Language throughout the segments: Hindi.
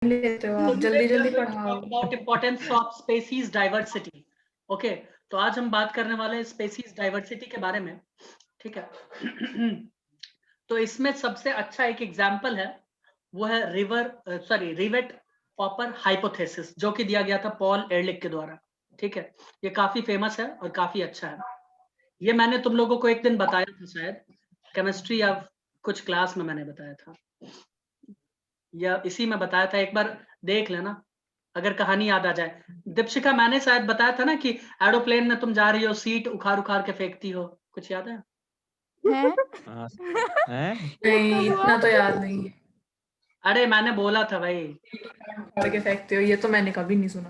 लेते हो आप, जल्दी जल्दी पढ़ाओ। About importance of species diversity. Okay, तो आज हम बात करने वाले हैं स्पीसीज डाइवर्सिटी के बारे में, ठीक है। तो इसमें सबसे अच्छा एक एग्जाम्पल है, वो है रिवेट पॉपर हाइपोथेसिस, जो कि दिया गया था पॉल एरलिख के द्वारा, ठीक है। ये काफी फेमस है और काफी अच्छा है। ये मैंने तुम लोगों को एक दिन बताया था, शायद केमिस्ट्री या कुछ क्लास में मैंने बताया था, या इसी में बताया था, एक बार देख लेना अगर कहानी याद आ जाए। दीपशिका, मैंने शायद बताया था ना कि एरोप्लेन में तुम जा रही हो, सीट उखाड़ उखाड़ के फेंकती हो, कुछ याद है? हैं? हाँ, हैं? ये नहीं, कब हुआ? इतना तो याद नहीं है। अरे मैंने बोला था भाई। उखाड़ के फेंकते हो, ये तो मैंने कभी नहीं सुना।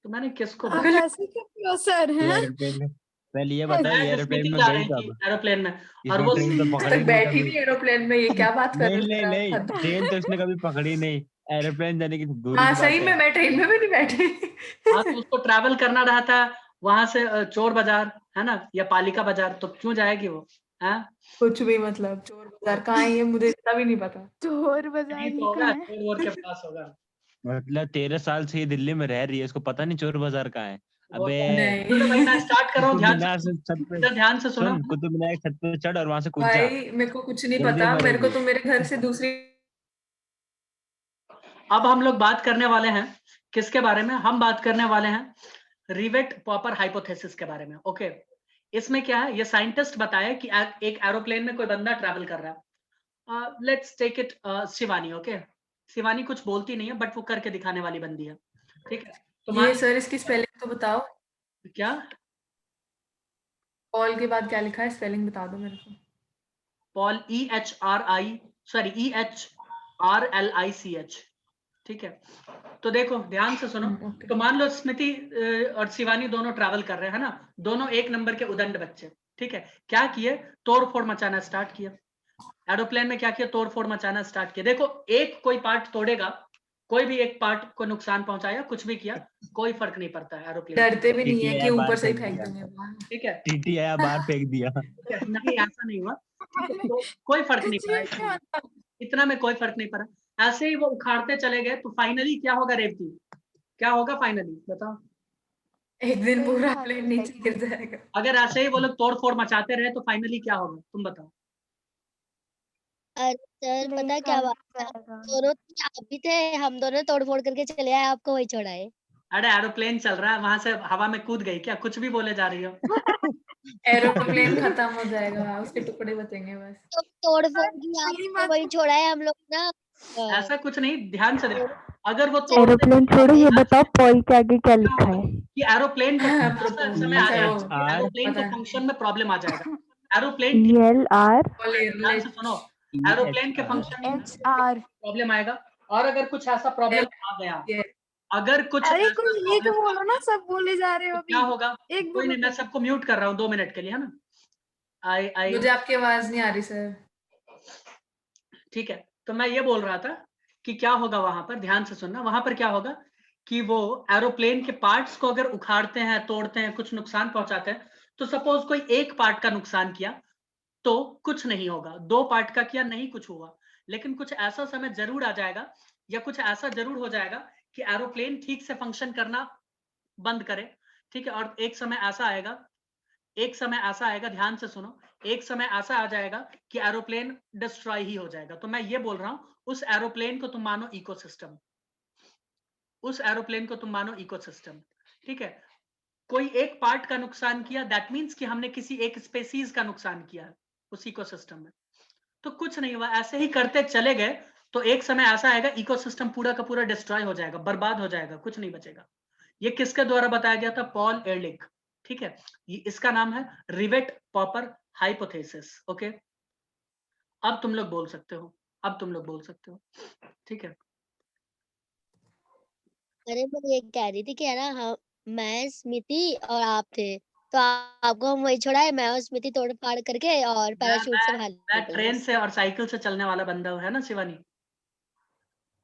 तो मैंने किसको आप बोला? ऐसे क्यों क्लोजर हैं? एरोप्लेन में पहले ये बता, मैं एरोप्लेन स्मृति में जा गई रही थी कब? एरोप्लेन में, और इसने वो ट्रेन तो आज पकड़ी तक नहीं बैठी कभी। नहीं एरोप्लेन में, ये क्या बात कर नहीं रहे नहीं हो नहीं, आप? ट्रेन तो इसने कभी पकड़ी नहीं, एरोप्लेन जाने की दूरी हाँ की सही बात में है। मैं ट्रेन में भी नहीं बैठी। हाँ, तो उसको ट्रैवल करना रहा था वहां से चोर बाजार, है ना, या पालिका बाजार, तो क्यों जाएगी वो? है कुछ भी, मतलब चोर बाजार कहाँ है ये मुझे इतना भी नहीं पता। चोर बाजार कहीं तो ही होगा, कहाँ है? चोर वोर के पास होगा। मतलब 13 साल से ये दिल्ली में रह रही है, इसको पता नहीं चोर बाजार कहाँ है? वो अबे तो नहीं चलो भाई, मैं स्टार्ट कर रहा हूँ, कुतुब ध्यान से मीनार से सुनो, छत पे, इधर ध्यान से सुनो। सुन, कुतुब मीनार की छत पे चढ़ और वहां से कूद जा, भाई मेरे को कुछ नहीं जल्दी पता, मेरे को मरेगी। तो मेरे घर से दूसरी। अब हम लोग बात करने वाले हैं किसके बारे में? हम बात करने वाले हैं रिवेट पॉपर हाइपोथेसिस के बारे में। ओके, इसमें क्या है, ये साइंटिस्ट बताया कि एक एरोप्लेन में कोई बंदा ट्रैवल कर रहा है। Let's take it Shivani. Okay, Shivani कुछ बोलती नहीं है, बट वो करके दिखाने वाली बंदी है, ठीक है। तो ये सर इसकी स्पेलिंग तो बताओ। क्या? पॉल के बाद क्या लिखा है, स्पेलिंग बता दो मेरे को। पॉल EHRICH, ठीक है। तो देखो ध्यान से सुनो। ओके। तो मान लो स्मृति और शिवानी दोनों ट्रैवल कर रहे हैं ना, दोनों एक नंबर के उदंड बच्चे, ठीक है। क्या किए? तोड़ फोड़ मचाना स्टार्ट किया एरोप्लेन में। क्या किया? तोड़ फोड़ मचाना स्टार्ट किया। देखो, एक कोई पार्ट तोड़ेगा, कोई भी एक पार्ट को नुकसान पहुंचाया, कुछ भी किया, कोई फर्क नहीं पड़ता है एरोप्लेन। डरते भी नहीं है टीटी कि आया ऊपर बाहर से ही फेंक फेंक दिया, देंगे बाहर। ठीक है, टीटी आया बाहर फेंक दिया। ठीक है? नहीं, ऐसा नहीं हुआ, ठीक है, तो कोई फर्क नहीं पड़ा कुछ इतना, नहीं मतलब। इतना में कोई फर्क नहीं पड़ा। ऐसे ही वो उखाड़ते चले गए, तो फाइनली क्या होगा रेवती? क्या होगा फाइनली, बताओ? एक दिन ट्रेन पूरा हाथ प्लेन में नीचे फेंक गिर दी। जाएगा। अगर ऐसे ही वो लोग तोड़ फोड़ मचाते रहे, तो फाइनली क्या होगा, तुम बताओ? अरे सर, पता प्लेन है क्या खाली बात हो है? जाएगा। दोनों आप भी थे, हम दोनों तोड़ फोड़ करके चले आए, आपको वही छोड़ा है। अरे एरोप्लेन चल रहा है, वहां से हवा में कूद गई क्या? कुछ भी बोले जा रही हो। एरोप्लेन खत्म हो जाएगा, उसके टुकड़े बचेंगे बस। तो तोड़ फोड़ सर, की खाली आपको मत वही छोड़ा है हम लोग ना। ऐसा कुछ नहीं, ध्यान से देखो। दोनों अगर वो तोड़ते, एरोप्लेन छोड़ो, ये बताओ पॉल के आगे क्या क्या लिखा होगा है? कि एरोप्लेन को ऐसा समय आ अच्छा जाएगा वो कि एरोप्लेन को पता है। फंक्शन में प्रॉब्लम आ जाएगा। एरोप्लेन ठीक, ELR ध्यान से सुनो, एरोप्लेन के फंक्शन में EHR। प्रॉब्लम आएगा। और अगर कुछ ऐसा प्रॉब्लम आ गया, अगर कुछ अरे ऐसा कोई एक प्रॉब्लम आ बोलो गया, ना, सब बोले जा रहे हो तो क्या अभी। होगा? एक कोई बोलो नहीं, मैं तो। सबको म्यूट कर रहा हूँ 2 मिनट के लिए, है ना। आई आई मुझे आपकी आवाज नहीं आ रही सर। ठीक है, तो मैं ये बोल रहा था कि क्या होगा वहां पर, ध्यान से सुनना। वहां पर क्या होगा कि वो एरोप्लेन के पार्ट्स को अगर उखाड़ते हैं, तोड़ते हैं, कुछ नुकसान पहुंचाते हैं, तो सपोज कोई एक पार्ट का नुकसान किया तो कुछ नहीं होगा, दो पार्ट का किया नहीं कुछ हुआ। लेकिन कुछ ऐसा समय जरूर आ जाएगा, या कुछ ऐसा जरूर हो जाएगा कि एरोप्लेन ठीक से फंक्शन करना बंद करे, ठीक है। और एक समय ऐसा आएगा, एक समय ऐसा आएगा, ध्यान से सुनो, एक समय ऐसा आ जाएगा कि एरोप्लेन डिस्ट्रॉय ही हो जाएगा। तो मैं ये बोल रहा हूं, उस एरोप्लेन को तुम मानो इकोसिस्टम, उस एरोप्लेन को तुम मानो इकोसिस्टम, ठीक है। कोई एक पार्ट का नुकसान किया, दैट मीन्स कि हमने किसी एक स्पेसीज का नुकसान किया है उस इकोसिस्टम में, तो कुछ नहीं हुआ। ऐसे ही करते चले गए, तो एक समय ऐसा आएगा इकोसिस्टम पूरा का पूरा डिस्ट्रॉय हो जाएगा, बर्बाद हो जाएगा, कुछ नहीं बचेगा। ये किसके द्वारा बताया गया था? पॉल एरलिख, ठीक है। ये इसका नाम है रिवेट पॉपर हाइपोथेसिस। ओके, अब तुम लोग बोल सकते हो, अब तुम लोग बोल सकते हो, ठीक है। अरे मैं ये कह रही थी कि है ना, हम मैं स्मिति और आप थे, तो आपको हम वही छोड़ा है, मैं और स्मिति तोड़ फाड़ करके और मैं पैराशूट से मैं बाहर मैं निकल गए। ट्रेन से और साइकिल से चलने वाला बंदा हूँ, है ना शिवानी?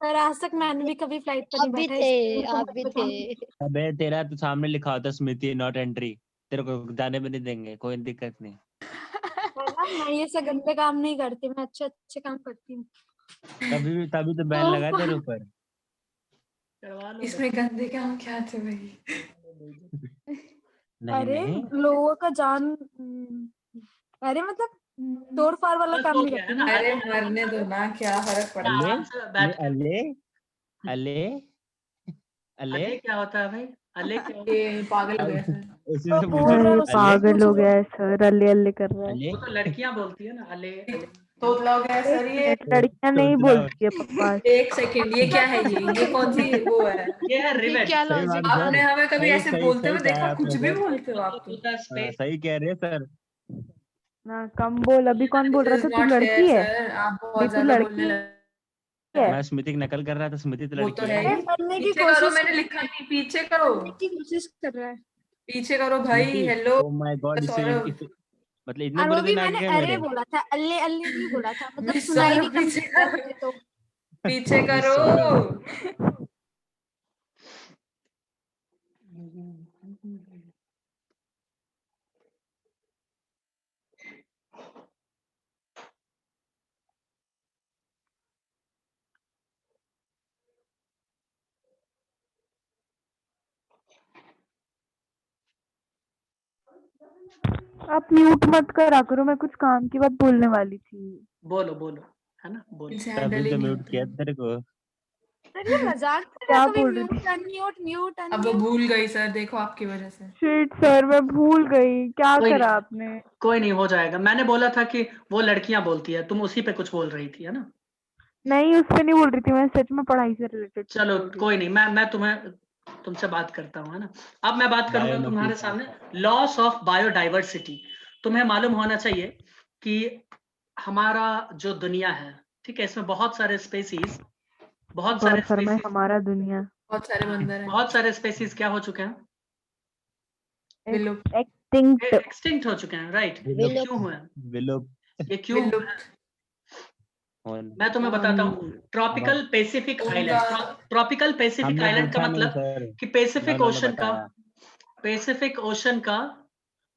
सर, आज तक मैंने भी कभी फ्लाइट पर आप नहीं भी बैठा, थे, इसलिए मेरे को आप मत भी थे। बताओ। अबे तेरा तो सामने लिखा होता स्मृति नॉट एंट्री, तेरे को जाने भी नहीं देंगे, कोई दिक्कत नहीं। है ना, मैं ये सब गंदे काम नहीं करती, मैं अच्छे अच्छे काम करती हूँ। तभी तो बैन लगा तेरे ऊपर। करवा लो इसमें गंदे काम क्या थे भाई? नहीं अरे नहीं लोगों का जान अरे मतलब तोड़ फाड़ वाला बस काम हो नहीं गया है करती ना। ना। अरे मरने दो ना, क्या फर्क पड़ता है? अले आराम से बैठ के अले अले अले अले क्या होता है भाई? अले क्या होता है? ये पागल हो गया सर। उसी तो से बोल पूछो रहा है अरे उससे, अले पागल हो पूछ गया है सर, अल्ले अल्ले कर रहा है। अले वो तो लड़कियां बोलती है ना अले अले। तोतला हो गया एक सर ये। मिनट, लड़कियां नहीं तोतला बोलती है बकवास। एक सेकंड, ये क्या है? ये कौन सी वो है? ये है रिवेट। क्या सही बात लॉजिक सर, आपने हमें कभी सही ऐसे सही बोलते सही हुए कहा देखा? आपने कुछ भी सर। बोलते हो आप तो। होता है स्पेस। सही कह रहे हैं सर। ना कम बोल, अभी कौन बोल रहा This था is तू not लड़की fair, है? sir. आप नहीं बहुत तू ज्यादा लड़की बोलने लगे। है? मैं स्मृति की नकल कर रहा था, स्मृति तो वो लड़की तो है है ना। ही। करने की पीछे करो, कोशिश मैंने लिखा नहीं, पीछे करो। करने की कोशिश कर रहा है। पीछे करो भाई। स्मृति, हेलो ओ माय गॉड, इसे सौरभ। मतलब इतने और बुरे वो भी दिन आ मैंने गए अरे मेरे। बोला था, अल्ले अल्ले नहीं बोला था, मतलब मिस सुनाई सौरभ नहीं कम पीछे से कम करो। मुझे तो। पीछे मिस करो। सौरभ। आप म्यूट मत करा करो, मैं कुछ काम की बात बोलने वाली थी। बोलो बोलो, है ना, बोलो। इनसे तभी हैंडल ही तो नहीं म्यूट होती। किया तेरे को। सर ये मजाक कर रहा क्या है, कभी बोल रही थी? म्यूट अनम्यूट म्यूट अब वो अनम्यूट। भूल गई सर, देखो आपकी वजह से। शिट सर, मैं भूल गई, क्या कोई करा नहीं, आपने? कोई नहीं, हो जाएगा। मैंने बोला था कि वो लड़कियां बोलती है, तुम उसी पे कुछ बोल रही थी, है ना। नहीं, उस पे नहीं बोल रही थी मैं, सच में पढ़ाई से रिलेटेड चलो बोल रही कोई थी। नहीं, मैं तुमसे बात करता हूँ, है ना। अब मैं बात करूंगा बायो तुम्हारे नोटिस। सामने लॉस ऑफ बायोडाइवर्सिटी। तुम्हें मालूम होना चाहिए कि हमारा जो दुनिया है, ठीक है, इसमें बहुत सारे स्पेसीज, बहुत गौर सारे फरमाए, स्पेसीज, हमारा दुनिया बहुत सारे बंदर हैं। बहुत सारे स्पेसीज क्या हो चुके हैं? विलुप्त। एक्सटिंक्ट। एक्सटिंक्ट हो चुके हैं, राइट। ये विलुप्त। क्यों हुए हैं? विलुप्त ये क्यों हुए हैं? विलुप्त होने। मैं तुम्हें बताता हूँ। Tropical Pacific island, tropical Pacific हमने आइलैंड का पूछा नहीं मतलब सर, कि पैसिफिक उन्होंने ओशन का, बताया। पैसिफिक ओशन का,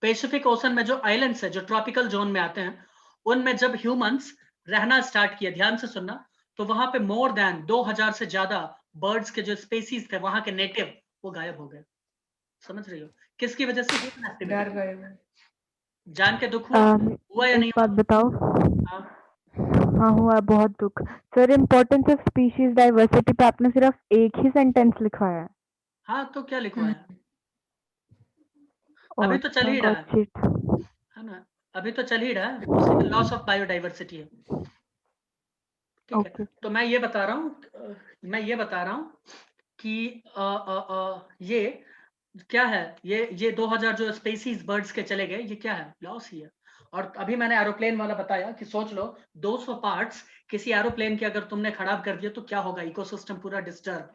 पैसिफिक ओशन में जो आइलैंड्स है, जो ट्रॉपिकल जोन में आते हैं, उनमें जब ह्यूमंस रहना स्टार्ट किया, ध्यान से सुनना, तो वहां पे मोर देन 2000 से ज्यादा बर्ड्स के जो स्पेसीज थे वहां के नेटिव, वो गायब हो गए। समझ रही हो? किसकी वजह से? ह्यूमन डर एक्टिविटी। गए वो। जान के दुख हुआ हुआ या एक नहीं बात हुआ? बताओ। हाँ, हाँ हुआ, बहुत दुख। Sir, importance of species diversity पे आपने सिर्फ एक ही सेंटेंस लिखवाया है। हाँ, तो क्या लिखवाया? ओह अभी तो चल अच्छा, ही रहा गॉट शिट। है ना, अभी तो चल ही रहा है, उसी में लॉस ऑफ बायोडाइवर्सिटी है, ठीक है। ओके। तो मैं ये बता रहा हूँ कि ये क्या है, ये 2000 जो स्पेसीज बर्ड्स के चले गए, ये क्या है? लॉस ही है। और अभी मैंने एरोप्लेन वाला बताया कि सोच लो 200 पार्ट्स किसी एरोप्लेन के अगर तुमने खराब कर दिया तो क्या होगा? इकोसिस्टम पूरा डिस्टर्ब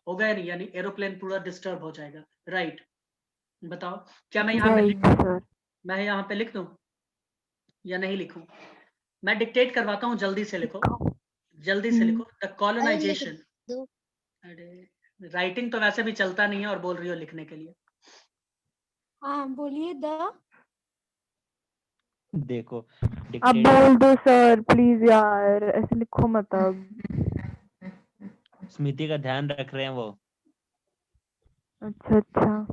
होगा या नहीं? यानी एरोप्लेन पूरा डिस्टर्ब हो जाएगा, राइट। बताओ, क्या मैं यहाँ पे राइट सर। मैं यहाँ पे लिख दूं या नहीं लिखूं? मैं डिक्टेट करवाता हूँ, जल्दी से लिखो, जल्दी से लिखो। द अरे लिख कॉलोनाइजेशन। दो। अरे राइटिंग तो वैसे भी चलता नहीं है और बोल रही हो लिखने के लिए। हाँ बोलिए द। देखो अब डिक्टेट बोल दो सर प्लीज यार, ऐसे लिखो मत अब। स्मृति का ध्यान रख रहे हैं वो। अच्छा अच्छा।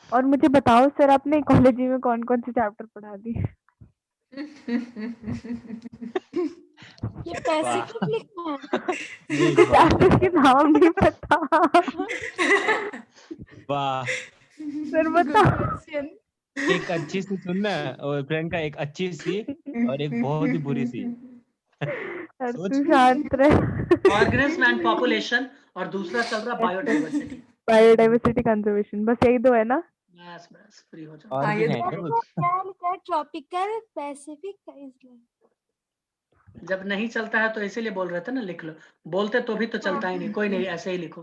और मुझे बताओ सर, आपने इकोलॉजी में कौन कौन से चैप्टर पढ़ा दिए? ये पैसे क्यों लिखना है? एक बार चैप्टर के नाम नहीं पता। वाह, सर Good बताओ। question. एक अच्छी सी सुनना, और प्रियंका एक अच्छी सी और एक बहुत ही बुरी सी। सर सोच। तू शांत रह। ऑर्गेनिज्म एंड पॉपुलेशन, और दूसरा चल रहा बायोडाइवर्सिटी। बायोडाइवर्सिटी कंजर्वेशन, बस यही दो है ना? बस बस, फ्री हो जाओ। और हाँ, भी ये है तो क्या तो कुछ? क्या लिखा है? Tropical Pacific island. जब नहीं चलता है तो इसीलिए बोल रहे थे ना, लिख लो। बोलते तो भी तो चलता ही नहीं। कोई नहीं, ऐसे ही लिखो,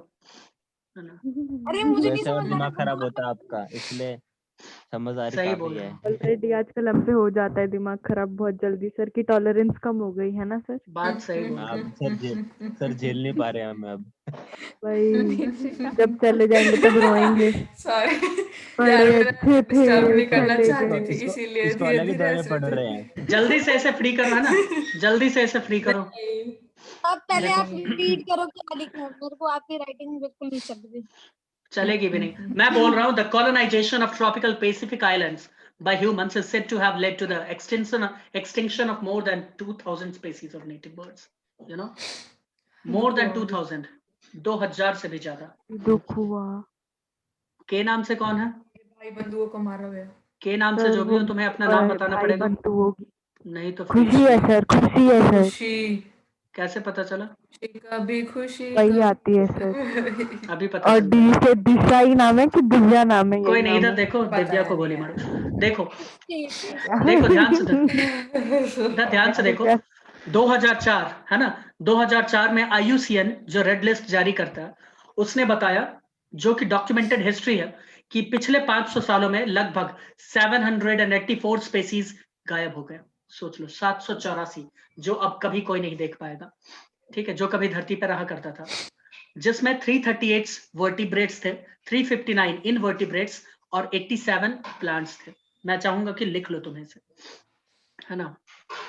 है ना। अरे मुझे नहीं वैसे और समझ आ दिमाग रहा खराब है। होता है आपका, इसलिए समझदारी सही काफी बोल है। रहा हूँ, ऑलरेडी आजकल हमसे हो जाता है दिमाग खराब बहुत जल्दी, सर की टॉलरेंस कम हो गई है ना सर? बात सही बोल रहा आप हूँ। सर झेल नहीं पा रहे हैं हमें अब। भाई जब चले जाएंगे तब रोएंगे। सॉरी बड़े यार, मैं अच्छे थे, डिस्टर्ब नहीं करना चले चाहती गए। थी, इसको इसीलिए इसको धीरे अलग ही धीरे दौरे हंस पड़ रहे रहे हैं। थे। जल्दी से इसे फ्री करो, है ना, जल्दी से इसे फ्री करो। नहीं, अब पहले देखो। आप रीड करो क्या लिखा है, मेरे को आपकी राइटिंग बिल्कुल नहीं चल रही। चलेगी भी नहीं। मैं बोल रहा हूँ the colonisation of tropical Pacific islands by humans is said to have led to the extinction of more than 2000 species of native birds. You know, more than 2000, 2000 से भी ज्यादा। दुख हुआ के नाम से कौन है? भाई बंधुओं को मारा गया। के नाम से सर, जो भी वो हो तुम्हें अपना नाम बताना भाई पड़ेगा, बंधु होगी। नहीं तो खुशी फीस है सर, खुशी है सर, खुशी कैसे पता चला? कभी खुशी वही आती है सर। अभी पता और चल डी से दिशा ही नाम है कि दिव्या नाम है? कोई यही नहीं, नाम इधर है। देखो, पता दिव्या को नहीं गोली है। मारो। देखो देखो ध्यान से इधर ध्यान से देखो। 2004 है ना, 2004 में IUCN जो रेड लिस्ट जारी करता है, उसने बताया, जो कि डॉक्यूमेंटेड हिस्ट्री है, कि पिछले 500 सालों में लगभग 784 स्पेसीज गायब हो गए। सोच लो, 784, जो अब कभी कोई नहीं देख पाएगा, ठीक है, जो कभी धरती पर रहा करता था, जिसमें 338 वर्टिब्रेट्स थे, 359 इनवर्टिब्रेट्स और 87 प्लांट्स थे। मैं चाहूंगा कि लिख लो तुम्हें से, है ना,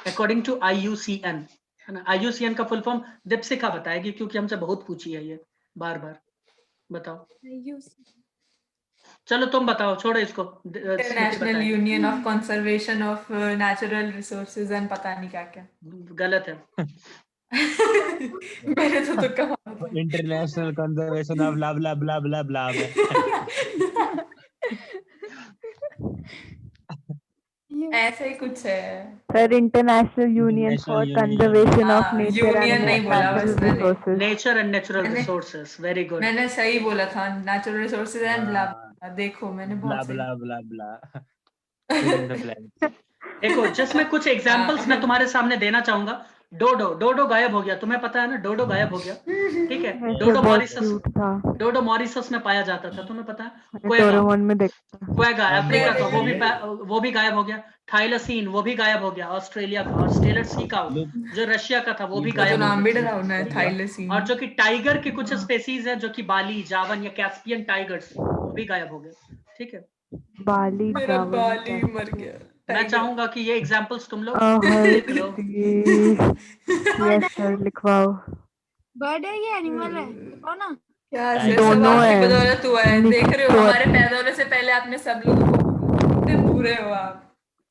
अकॉर्डिंग टू IUCN, है ना। IUCN का फुल फॉर्म दीपशिखा बताएगी, क्योंकि हमसे बहुत पूछी है ये बार बार। बताओ, चलो तुम बताओ, छोड़ो इसको, स्मृति इंटरनेशनल बताएगी। Union of conservation of natural resources and पता नहीं क्या क्या। गलत है। मैंने तो तुक्का मारा था। इंटरनेशनल कंजर्वेशन ऑफ ब्ला ब्ला ब्ला ब्ला ब्ला है। ऐसे ही कुछ है। Sir, international union for International Union. Conservation of हाँ, नेचर union एंड नहीं बोला बस नेचुरल मैंने। रिसोर्सेज। नेचर एंड नेचुरल मैंने- रिसोर्सेस, वेरी गुड। मैंने सही बोला था, नेचुरल रिसोर्सेज एंड ब्ला। हाँ, देखो मैंने ब्ला बहुत सही। ब्ला ब्ला ब्ला fill in the blanks. देखो, जिसमें कुछ एग्जांपल्स मैं तुम्हारे सामने देना चाहूंगा। डोडो गायब हो गया, तुम्हें पता है ना, डोडो गायब हो गया, ठीक है। ऐसे डोडो बहुत मॉरिशस, क्यूट था, डोडो मॉरिशस में पाया जाता था, तुम्हें पता है। मैंने क्वेगा, डोरेमोन में देखा। क्वेगा हाँ, अफ्रीका का, डोरेमोन वो भी गायब हो गया। थाइलसीन वो भी गायब हो गया, ऑस्ट्रेलिया का। और स्टेलर सी काउ जो रशिया का था, वो भी तो गायब हो नाम भी गया। डरावना है, थाइलसीन। और जो कि टाइगर के कुछ स्पेसीज है, जो कि बाली, जावन या कैस्पियन टाइगर्स, वो भी गायब हो गए, ठीक है। बाली मेरा जावन बाली मर गया। मैं टाइगर। चाहूंगा कि ये एग्जांपल्स तुम लोग हर लिख लो। यस सर, लिखवाओ। बर्ड है ये एनिमल है, बताओ ना। क्या टाइगर। सर, सब दोनों आपकी है। बदौलत हुआ है। देख रहे हो, निश्चय। हमारे पैदा होने से पहले आपने सब लोगों को कितने बुरे हो आप।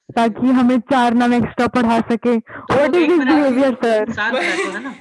ताकि हमें 4 नाम एक्स्ट्रा पढ़ा सके। तो व्हाट इज एक दिस मिनट बिहेवियर सर? शांत बैठो, है ना।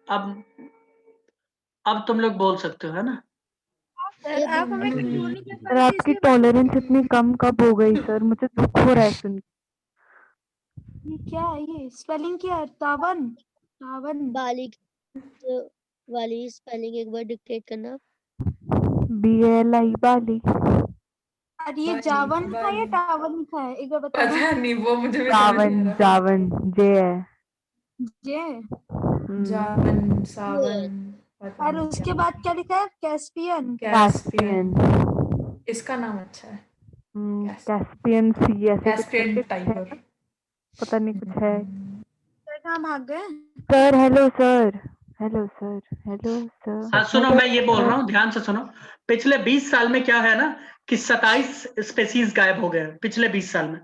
अब तुम लोग बोल सकते हो, है ना। सर आप हमें कंट्रोल नहीं कर सर, पा रहे आपकी इसलिए टॉलरेंस इतनी कम कब हो गई सर? मुझे दुख हो रहा है सुन के। ये क्या है, ये स्पेलिंग क्या है? तावन, तावन। बाली तो वाली स्पेलिंग एक बार डिक्टेट करना। BALI बाली। और ये बाली, जावन लिखा है या बाली। टावन लिखा है, एक बार बताना। पता नहीं, वो मुझे भी समझ नहीं जावन, आ रहा। जावन जे है। ये जावन, सावन, पता और नहीं उसके क्या। बाद क्या लिखा है? कैस्पियन। Caspian, Caspian. इसका नाम अच्छा है। कैस्पियन सी ऐसे कुछ कैस्पियन करके कुछ है, टाइगर। पता नहीं कुछ है। सर कहाँ भाग गए? Sir hello sir, hello sir, hello sir. हाँ सुनो, हेलो मैं ये बोल सर। रहा हूँ, ध्यान से सुनो। पिछले 20 साल में क्या है ना, कि 27 स्पेसीज गायब हो गए हैं पिछले 20 साल में।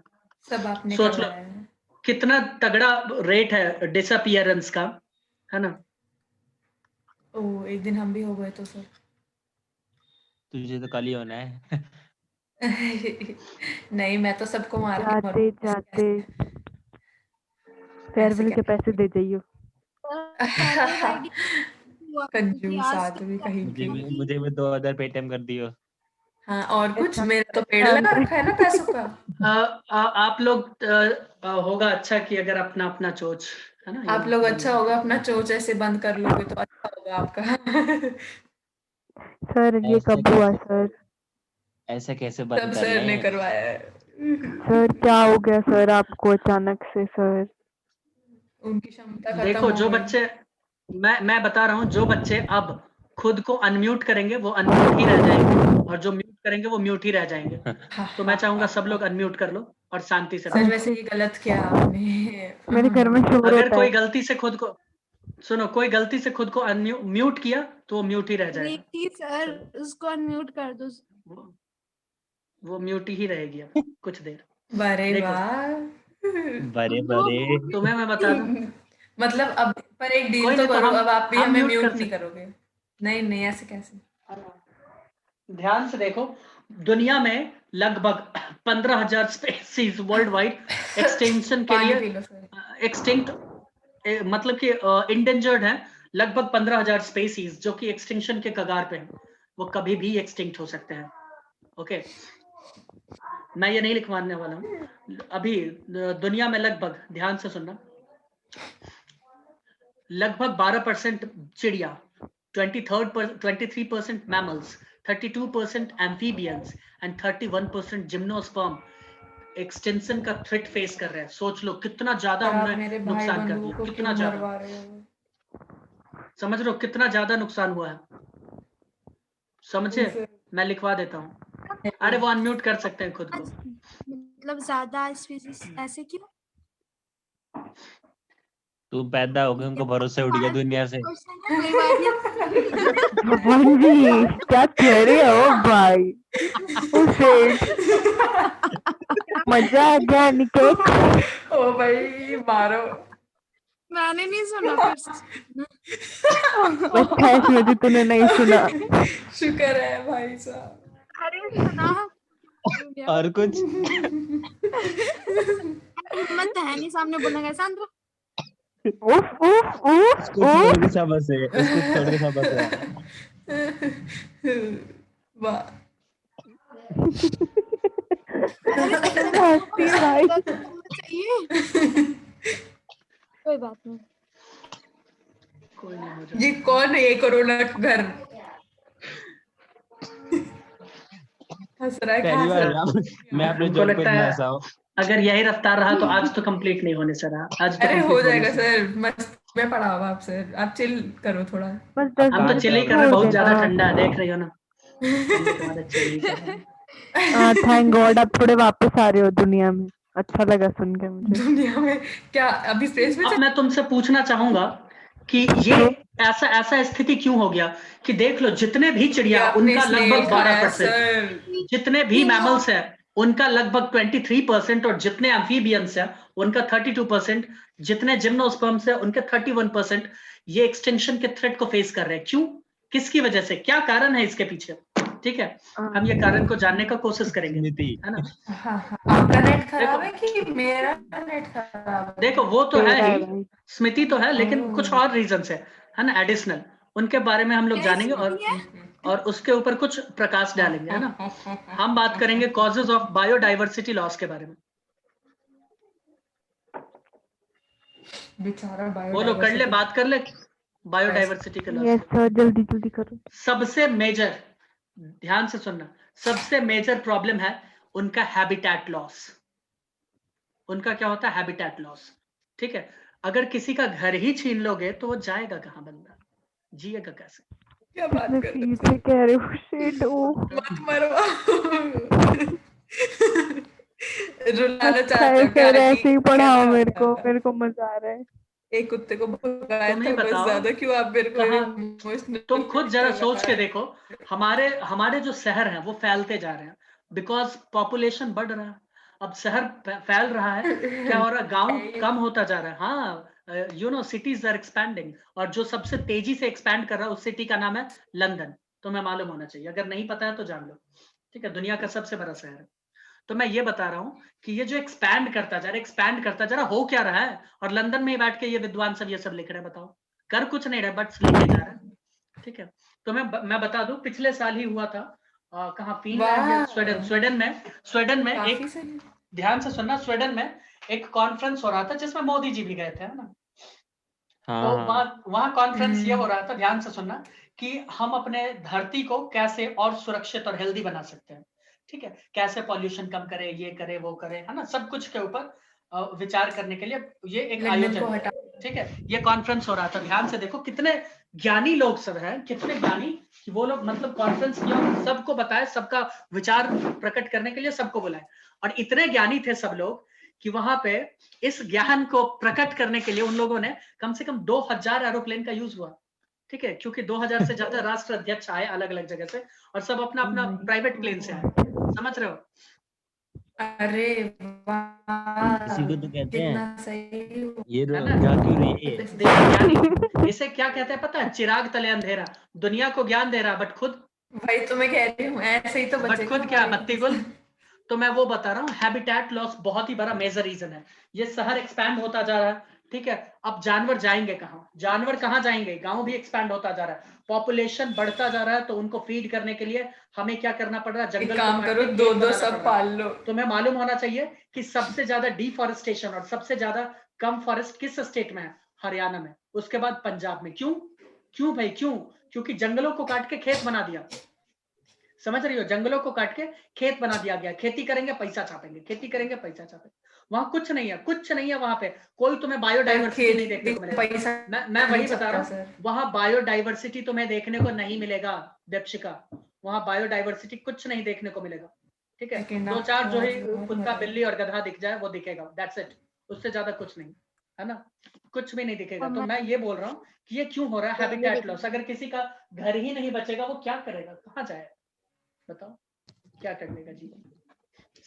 सब आपने सोच लो करवाया है। कितना तगड़ा रेट है डिसअपियरेंस का, है ना। ओ, एक दिन हम भी हो गए तो सर। तुझे तो कल ही होना है। नहीं, मैं तो सबको मार के जाते मरूंगा। जाते ऐसे फेयरवेल के कैसे? पैसे दे जाइयो। पहले आईडी हुआ क्योंकि कंजूस आज आदमी कहीं के। मुझे भी 2000 पेटीएम कर दियो। हाँ, और कुछ ऐसा मेरा तो पेड़ लगा रखा है ना पैसों का। आप लोग होगा अच्छा कि अगर अपना अपना चोच है ना, आप ये लोग बंद अच्छा कर होगा दो। अपना चोच ऐसे बंद कर लोगे तो अच्छा होगा आपका। सर ये ऐसे कब हुआ कैसे सर? ऐसे कैसे सब बंद कर सर ने लें? करवाया है। सर क्या हो गया सर आपको अचानक से सर? उनकी क्षमता खत्म देखो हो जो गई। बच्चे, मैं बता रहा हूँ, जो बच्चे अब खुद को अनम्यूट करेंगे वो अनम्यूट ही रह जाएंगे, और जो म्यूट करेंगे वो म्यूट ही रह जाएंगे। तो मैं चाहूंगा सब लोग अनम्यूट कर लो और शांति से सर बैठो। वैसे ये गलत किया आपने। मेरे घर में शोर अगर होता कोई है। गलती से खुद को, सुनो, कोई गलती से खुद को म्यूट किया तो वो म्यूट ही रह जाएगा। रीति सर चलो, उसको अनम्यूट कर दो। वो म्यूट ही रहेगी अब कुछ देर। अरे देखो वाह। बड़े बड़े तुम्हें मैं बता दूं, मतलब अब पर एक डील कोई तो नहीं, तो करो, हम अब आप भी हम हमें म्यूट म्यूट कर नहीं सकते। करोगे। नहीं नहीं, ऐसे कैसे। ध्यान से देखो, दुनिया में लगभग 15,000 स्पेसीज वर्ल्ड वाइड एक्सटेंशन के पानी लिए पी लो सर। एक्सटिंक्ट, मतलब कि इंडेंजर्ड है। लगभग 15,000 स्पेसीज जो कि एक्सटिंक्शन के कगार पे हैं, वो कभी भी एक्सटिंक्ट हो सकते हैं। ओके, मैं ये नहीं लिखवाने वाला हूँ अभी। दुनिया में लगभग, ध्यान से सुनना, लगभग 12% चिड़िया, 23% mammals, 32% amphibians and 31% gymnosperm extension का थ्रेट फेस कर रहे हैं। सोच लो कितना ज्यादा पर आप हमने मेरे भाई नुकसान कर बंधुओं दिया, को कितना क्यों ज्यादा, मरवा रहे हो? समझ लो कितना ज्यादा नुकसान हुआ है, समझे? सर, मैं लिखवा देता हूँ। अरे वो अनम्यूट कर सकते हैं खुद को। मतलब ज्यादा स्पीसीज ऐसे क्यों? तू पैदा हो गया, उनको भरोसा उठ गया दुनिया से। क्वेश्चन है, कोई बात नहीं। भगवान जी क्या कह रहे हो भाई? उसे मजा आ गया अनिकेत। ओ भाई मारो। मैंने नहीं सुना, फिर से सुनना। अच्छा है स्मृति तूने नहीं सुना। शुक्र है भाई साहब। अरे सुना। और कुछ? हिम्मत है नहीं सामने बोलने का, शांत रहो। उफ उफ उफ उसको छोड़ के उफ। सबस है, उसको छोड़ के सबस है। वाह। हंसती है भाई। चाहिए, कोई बात नहीं। कोई नहीं हो ये जाएगा। कौन है, ये कोरोना का घर? हंस रहा है, पहली कहाँ बार से? मैं अपने हमको जोक पे लगता इतना है हंसा हूँ। अगर यही रफ्तार रहा तो आज तो कंप्लीट नहीं होने सर, आज तो अरे हो कंप्लीट होने जाएगा से। सर, मस्त में पड़ा हुआ आप सर, आप चिल करो थोड़ा। बस अब 10 हम तो मिनट चिल ही में कर रहे हैं, छोड़ बहुत ज्यादा देना। ठंडा है, देख रही हो ना, हम भी तुम्हारे चिल ही कर रहे हैं। थैंक गॉड आप थोड़े वापस आ रहे हो दुनिया में। अच्छा लगा सुन के मुझे। दुनिया में क्या अभी स्पेस में अब मैं तुमसे पूछना चाहूंगा कि ये ऐसा ऐसा स्थिति क्यों हो गया कि देख लो जितने भी चिड़िया आपने उनका स्नेल लगभग खाया 12%, सर। जितने भी मैमल्स हैं उनका लगभग 23%, और जितने एम्फीबियंस हैं उनका 32%, जितने जिम्नोस्पर्म्स हैं उनके 31%, ये एक्सटेंशन के थ्रेट को फेस कर रहे हैं। क्यों, किसकी वजह से, क्या कारण है इसके पीछे? ठीक है, हम ये कारण को जानने का कोशिश करेंगे, स्मृति, है ना? हाँ हाँ, आपका नेट खराब देखो है कि मेरा नेट खराब है? देखो वो तो है तेरा है ही, भाई। स्मृति तो है, लेकिन कुछ और रीजंस है ना, एडिशनल, उनके बारे में हम लोग क्या जानेंगे स्थिति है? और उसके ऊपर कुछ प्रकाश डालेंगे, है ना? हम बात करेंगे कॉजेज ऑफ बायोडाइवर्सिटी लॉस के बारे में। बेचारा बोलो, कर ले, बायोडाइवर्सिटी। बात कर ले बायोडाइवर्सिटी के लॉस यस के। सर जल्दी जल्दी करो। सबसे मेजर, ध्यान से सुनना, सबसे मेजर प्रॉब्लम है उनका हैबिटेट लॉस। उनका क्या होता है? Habitat loss. ठीक है, अगर किसी का घर ही छीन लोगे तो वो जाएगा कहाँ बंदा, जिएगा कैसे? क्या बात कितने कर रहे फील हो से कह रहे हो शिट ओ। मत मरवाओ। रुलाना अच्छा चाहते है हो क्या सर कि ऐसे ही पढ़ाओ क्या? मेरे को मजा आ रहा है। एक कुत्ते को भगाया तुम ही था बस, बताओ ज्यादा क्यों आप मेरे को कहाँ, इमोशनल तुम खुद जरा सोच लगा के रहे देखो, हमारे हमारे जो शहर हैं वो फैलते जा रहे हैं, बिकॉज पॉपुलेशन बढ़ रहा है। अब शहर फैल रहा है, क्या हो रहा है? गांव कम होता जा रहा है। हाँ, you know, cities are expanding, और जो सबसे तेजी से एक्सपैंड कर रहा है उस सिटी का नाम है लंदन। तुम्हें मालूम होना चाहिए, अगर नहीं पता है तो जान लो। ठीक है, दुनिया का सबसे बड़ा शहर है। तो मैं ये बता रहा हूँ कि ये जो एक्सपैंड करता जा रहा है, एक्सपैंड करता जा रहा है, हो क्या रहा है? और लंदन में ही बैठ के ये विद्वान सब ये सब लिख रहे हैं, बताओ, कर कुछ नहीं रहे, बट लिखे जा रहे हैं। ठीक है, तो मैं बता दूं, पिछले साल ही हुआ था कहाँ फिनलैंड या स्वीडन में काफी एक, सही। ध्यान से सुनना, स्वीडन में एक कॉन्फ्रेंस हो रहा था जिसमें मोदी जी भी गए थे, है ना। हाँ तो हाँ वहाँ कॉन्फ्रेंस ये हो हम्म। रहा था, ध्यान से सुनना, कि हम अपने धरती को कैसे और सुरक्षित और हेल्दी बना सकते हैं, ठीक है, कैसे पॉल्यूशन कम करे, ये करे वो करे, है ना, सब कुछ के ऊपर विचार करने के लिए ये एक लंदन आयोजन को है, हटा। ठीक है, ये कॉन्फ्रेंस हो रहा था। ध्यान से देखो कितने ज्ञानी लोग सब हैं, कितने ज्ञानी कि वो लोग मतलब कॉन्फ्रेंस किया, सबको बताए, सबका विचार प्रकट करने के लिए सबको बुलाए, और इतने ज्ञानी थे सब लोग कि वहां पे इस ज्ञान को प्रकट करने के लिए उन लोगों ने कम से कम 2000 एरोप्लेन का यूज हुआ, ठीक है, क्योंकि 2000 से ज्यादा राष्ट्र अध्यक्ष आए अलग अलग जगह से, और सब अपना अपना प्राइवेट प्लेन से आए, समझ रहे हो। अरे वाह, इसी को तो कहते कितना हैं सही। ये है ना? क्या क्यों रही है। देखो ज्ञानी, इसे क्या कहते हैं पता है? चिराग तले अंधेरा, दुनिया को ज्ञान दे रहा बट खुद, भाई तो मैं कह रही हूँ ऐसे ही तो बट बचेगा खुद क्या, हमारे बत्ती गुल। तो मैं वो बता रहा हूँ, हैबिटेट लॉस बहुत ही बड़ा मेजर रीजन है। ये शहर एक्सपैंड होता जा रहा है, ठीक है, अब जानवर जाएंगे कहाँ, जानवर कहाँ जाएंगे, गांव भी एक्सपैंड होता जा रहा है, पॉपुलेशन बढ़ता जा रहा है, तो उनको फीड करने के लिए हमें क्या करना पड़ रहा है, एक जंगल को काम काट करो, के दो खेत दो बनाना पड़ सब रहा है। पाल लो। तुम्हें मालूम होना चाहिए कि सबसे ज्यादा डिफॉरेस्टेशन और सबसे ज्यादा कम फॉरेस्ट किस स्टेट में है? हरियाणा में, उसके बाद पंजाब में। क्यों? क्यों भाई, क्यों? क्योंकि जंगलों को काट के खेत बना दिया, समझ रही हो, जंगलों को काट के खेत बना दिया गया, खेती करेंगे पैसा छापेंगे, खेती करेंगे पैसा छापेंगे, वहां कुछ नहीं है, कुछ नहीं है वहां पे, कोई तुम्हें बायोडाइवर्सिटी नहीं देखने को मिलेगा। पैसा मैं वही नहीं बता रहा छपता हूँ, सर। वहां बायोडाइवर्सिटी तुम्हें देखने को नहीं मिलेगा दीपशिका, वहां बायोडाइवर्सिटी कुछ नहीं देखने को मिलेगा, ठीक है, सेकंड दो आपकी चार जो ही आवाज बहुत कुत्ता मर रही बिल्ली और गधा दिख जाए वो दिखेगा, दैट्स इट, उससे ज्यादा कुछ नहीं, है ना, कुछ भी नहीं दिखेगा। तो मैं ये बोल रहा हूँ कि ये क्यों हो रहा है, हैबिटेट लॉस। अगर किसी का घर ही नहीं बचेगा वो क्या करेगा, कहाँ जाए, बताओ, क्या कर लेगा जीवन,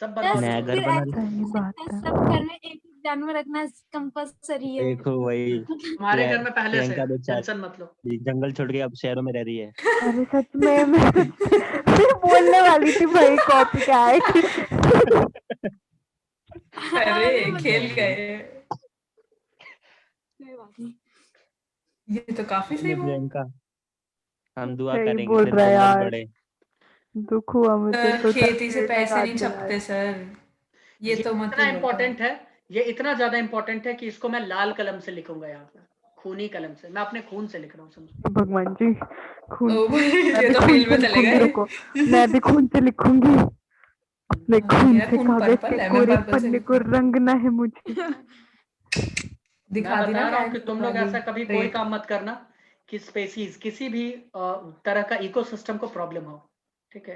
सब बर्बाद नया हो घर फिर जाएगा। बना ऐसा सही हो बात सकता है है। सब घर में एक जानवर रखना कंपल्सरी है। देखो वही तुम्हारे घर में पहले से प्रियंका है, बेचारी टेंशन मत लो। जंगल छोड़ के अब शहरों में रह रही है। अरे सच में मैं बोलने वाली थी भाई कॉपी क्या है अरे मतलब खेल गए। कोई बात नहीं। ये तो काफी सही चलिए हुआ। प्रियंका, हम दुआ सही करेंगे बोल तेरे रहा है जंगल यार, बढ़े। दुख हुआ मुझे सर तो सर खेती से पेड़ पैसे लगा नहीं दिया यार। छपते सर, ये तो मत इतना ही बोलो। इम्पोर्टेंट है, ये इतना ज्यादा इम्पोर्टेंट है कि इसको मैं लाल कलम से लिखूंगा यहाँ पर, खूनी कलम से, मैं अपने खून से लिख रहा हूँ, समझो। भगवान जी खून ओ भाई, मैं ये भी तो खून फील्ड से में चले लिखूंगी, गए। रुको मैं भी खून से लिखूंगी, अपने खून मेरा से खून कागज पर्पल के है, मैं कोरे पर्पल से पन्ने को लिखूंगी। रंगना है मुझे। मैं दिखा दी ना बता रहा हूँ कि कैंसर तुम लोग वाली ऐसा कभी कोई रेट। काम मत करना कि स्पेसीज किसी भी तरह का इकोसिस्टम को प्रॉब्लम हो, ठीक है।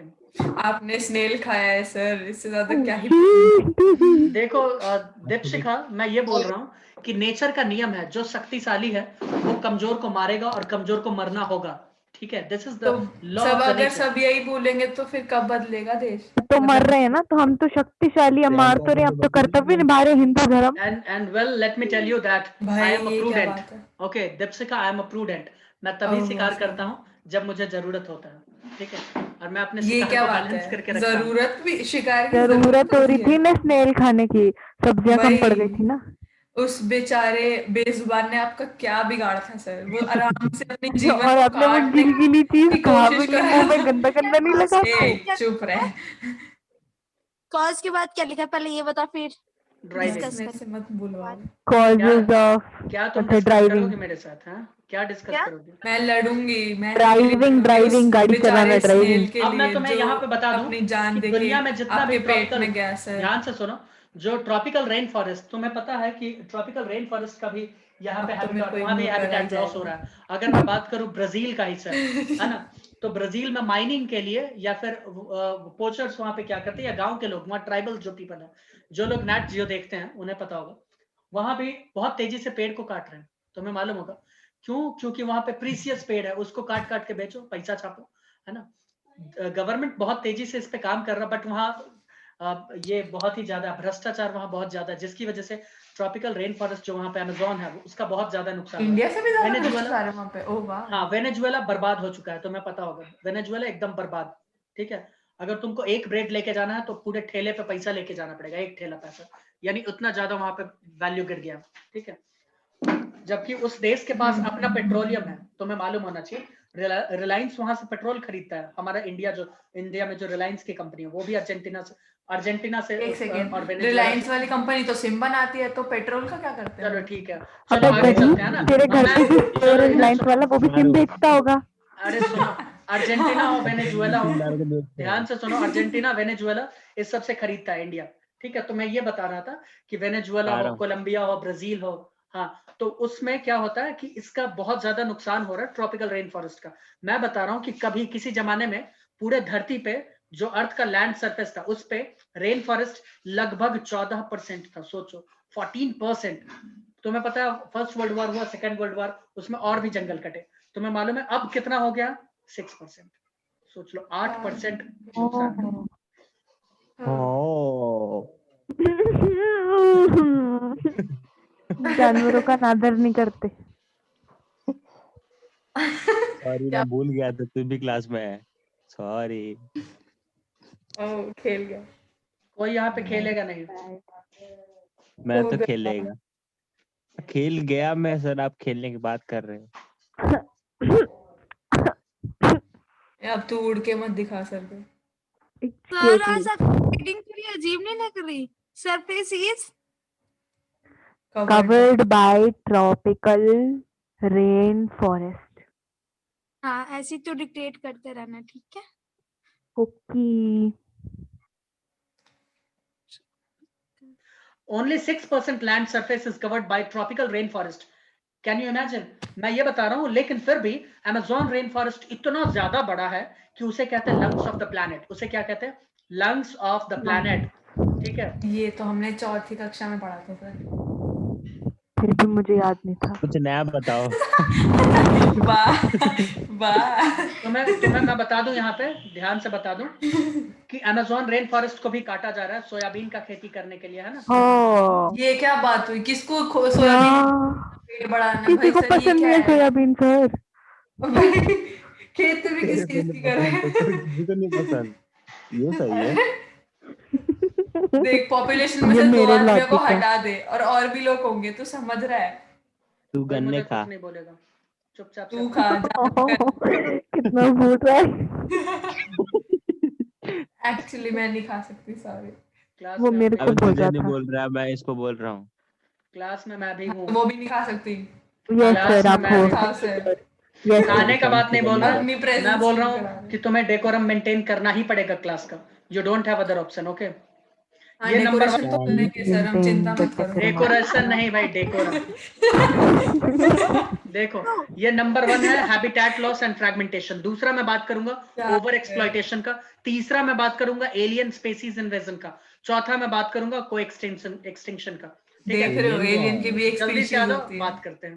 आपने स्नेल खाया है सर, इससे ज्यादा क्या ही। देखो दीपशिखा, मैं ये बोल रहा हूँ कि नेचर का नियम है, जो शक्तिशाली है वो कमजोर को मारेगा और कमजोर को मरना होगा, ठीक है, दिस इज तो द लॉ सब ऑफ द अगर नेचर। सब यही बोलेंगे तो फिर कब बदलेगा देश? तो मर रहे हैं ना, तो हम तो शक्तिशाली, हम मार तो रहे हैं, अब तो कर्तव्य निभा रहे हैं हिंदू धर्म। And well, let me tell you that भाई I am a ये क्या prudent. बात है? Okay, Deepshikha, I am a prudent. मैं तभी ओह शिकार करता सॉरी। हूँ जब मुझे जरूरत होता है, ठीक है, और मैं अपने ये शिकार क्या को बात बैलेंस करके है, रखता हूँ। जरूरत भी, शिकार की जरूरत हो रही होती थी है। ना स्नेल खाने की, सब्जियां कम पड़ गई थी भाई ना। उस बेचारे बेजुबान ने आपका क्या बिगाड़ा था सर, वो आराम से अपने जीवन और को आपने वो काटने गिली गिली चीज की खा कोशिश भी ली, कर मुंह रहा में था। गंदा गंदा नहीं लगा आपको? चुप रहे। कॉज के बाद क्या लिखा है पहले ये बता, फिर ड्राइविंग। डिस्कस मेरे कर। से मत बुलवाओ। कॉजेज ऑफ क्या तुम अच्छा डिस्कस ड्राइविंग, करोगे मेरे साथ? हाँ, क्या डिस्कस क्या? करोगे? मैं लड़ूंगी, मैं ड्राइविंग ड्राइविंग उस गाड़ी चलाना बेचारे ड्राइविंग। स्नेल के अब मैं लिए तुम्हें जो यहाँ पे बता दूं अपनी जान कि देके दुनिया में जितना भी आपके पेट ट्रॉपिकल, में गया सर। ध्यान से सुनो, जो ट्रॉपिकल रेन फॉरेस्ट, तुम्हें पता है कि ट्रॉपिकल रेन फॉरेस्ट का भी यहाँ पे अब तो मेरे को वहाँ भी इग्नोर करा ही हैबिटेट लॉस हो जाएगा। रहा है। अगर मैं बात करूँ ब्राजील का ही सर, है ना, तो ब्राजील में माइनिंग के लिए या फिर पोचर्स वहाँ पे क्या करते हैं, या गांव के लोग, वहाँ ट्राइबल जो पीपल है, जो लोग नेट जियो देखते हैं उन्हें पता होगा, वहां भी बहुत तेजी से पेड़ को काट रहे हैं, तुम्हें मालूम होगा क्यों? क्योंकि वहां पे प्रीसियस पेड़ है, उसको काट काट के बेचो, पैसा छापो, है ना। गवर्नमेंट बहुत तेजी से इस पे काम कर रहा, बट वहाँ ये बहुत ही ज्यादा भ्रष्टाचार वहाँ बहुत ज्यादा है, जिसकी वजह से ट्रॉपिकल रेन फॉरेस्ट जो वहाँ पे अमेजोन है उसका बहुत ज्यादा नुकसान हुआ है। इंडिया से भी ज्यादा वेनेजुएला, भ्रष्टाचार है वहाँ पे। ओह वाह। हाँ, वेनेजुएला बर्बाद हो चुका है, तुम्हें पता होगा, वेनेजुएला एकदम बर्बाद, ठीक है। अगर तुमको एक ब्रेड लेके जाना है तो पूरे ठेले पे पैसा लेके जाना पड़ेगा, एक ठेला पैसा, यानी उतना ज्यादा वहां पे वैल्यू गिर गया, ठीक है। जबकि उस देश के पास अपना पेट्रोलियम है, तुम्हें मालूम होना चाहिए, रिलायंस वहां से पेट्रोल खरीदता है। हमारा इंडिया में जो रिलायंस की कंपनी है वो भी अर्जेंटीना से एक सेकेंड, और वेनेजुएला रिलायंस से। वाली कंपनी तो सिम बनाती है, तो पेट्रोल का क्या करते हैं? चलो ठीक है, अबे चलो आगे चलते हैं ना। गरीब, तेरे घर पे जो स्टोर है चलो रिलायंस वाला वो भी सिम बेचता होगा। अरे सुनो, अर्जेंटीना और वेनेजुएला हो, सिंगार को देखते हैं। ध्यान से सुनो, अर्जेंटीना वेनेजुएला इस सबसे खरीदता है इंडिया। ठीक है, तो मैं ये बता रहा था कि वेनेजुएला आ रहा हो, हूँ। कोलंबिया हो, ब्राजील हो, हाँ, तो उसमें क्या होता है कि इसका बहुत ज्यादा नुकसान हो रहा है ट्रॉपिकल रेन फॉरेस्ट का। मैं बता रहा हूँ कि कभी किसी जमाने में पूरे धरती पे जो अर्थ का लैंड सरफेस था उस पे रेन फॉरेस्ट लगभग 14% था। सोचो 14%। तुम्हें पता है फर्स्ट वर्ल्ड वॉर हुआ, सेकेंड वर्ल्ड वॉर, उसमें और भी जंगल कटे। तुम्हें मालूम है अब कितना हो गया? 6%। सोच लो 8% नुकसान। ओह, जानवरों का नादर नहीं करते। सॉरी क्या? मैं भूल गया था तू भी क्लास में है, सॉरी। खेल गया। कोई यहाँ पे खेलेगा नहीं। मैं हो तो गया। खेलेगा, खेल गया मैं सर, आप खेलने की बात कर रहे हो। अब तू उड़ के मत दिखा सर को। सर आज आपकी रीडिंग थोड़ी अजीब नहीं लग रही? Surface is covered by tropical rain forest. हाँ, ऐसे तो डिक्टेट करते रहना, ठीक है? Okay. Only 6% land surface is covered by tropical rainforest. Can you imagine? मैं ये बता रहा हूँ, लेकिन फिर भी अमेज़न रेन फॉरेस्ट इतना ज्यादा बड़ा है कि उसे कहते हैं लंग्स ऑफ द प्लैनेट। उसे क्या कहते हैं? Lungs of the planet. ठीक है, ये तो हमने 4th कक्षा में पढ़ा था सर। फिर भी मुझे याद नहीं था। कुछ नया बताओ। वाह वाह। तुम्हें मैं बता दूं, यहाँ पे ध्यान से बता दूं कि अमेज़न रेन फॉरेस्ट को भी काटा जा रहा है सोयाबीन का खेती करने के लिए, है ना? हाँ, ये क्या बात हुई? किसको सोयाबीन यार, पेड़ बढ़ाना? किसी भाई को सर ये पसंद क्या नहीं है है? Soybean sir. भाई खेती भी किस तेरे को चीज नहीं की कर रहे पसंद तो सर हैं? किसी को नहीं पसंद, ये सही है। देख, पॉपुलेशन में ये से 2 मेरे आदमियों को लॉजिक है। हटा दे और भी लोग होंगे, तू समझ रहा है? तू कोई गन्ने मुझे खा। कुछ नहीं बोलेगा, चुपचाप तू से। खा जा। कितना भूत रहा है। एक्चुअली मैं नहीं खा सकती, सॉरी। क्लास वो में मेरे आप को अबे बोल तुझे रहा नहीं था। बोल रहा, मैं इसको बोल रहा हूँ। क्लास में मैं भी हूँ। वो भी नहीं खा सकती। यस क्लास सर, में आप मैं हो। भी खा सर। यस खाने का बात नहीं बोल रहा, अपनी presence मैं बोल रहा feel करा हूँ रहे। कि तुम्हें डेकोरम मेंटेन करना ही पड़ेगा क्लास का। You don't have other option, okay? हाँ, ये नंबर डेकोरेशन तो करेंगे सर, हम चिंता मत करो। डेकोरेशन नहीं भाई, डेकोरम। देखो, ये नंबर 1 है हैबिटेट लॉस एंड फ्रैगमेंटेशन। दूसरा मैं बात करूंगा क्या ओवर है? एक्सप्लॉइटेशन का। तीसरा मैं बात करूंगा एलियन स्पेसीज इन्वेजन का। चौथा मैं बात करूंगा को एक्सटिंक्शन का। ठीक है, देख रहे हो, Alien एलियन की भी एक जल्दी से स्पीशीज आ जाओ, होती है। बात करते हैं।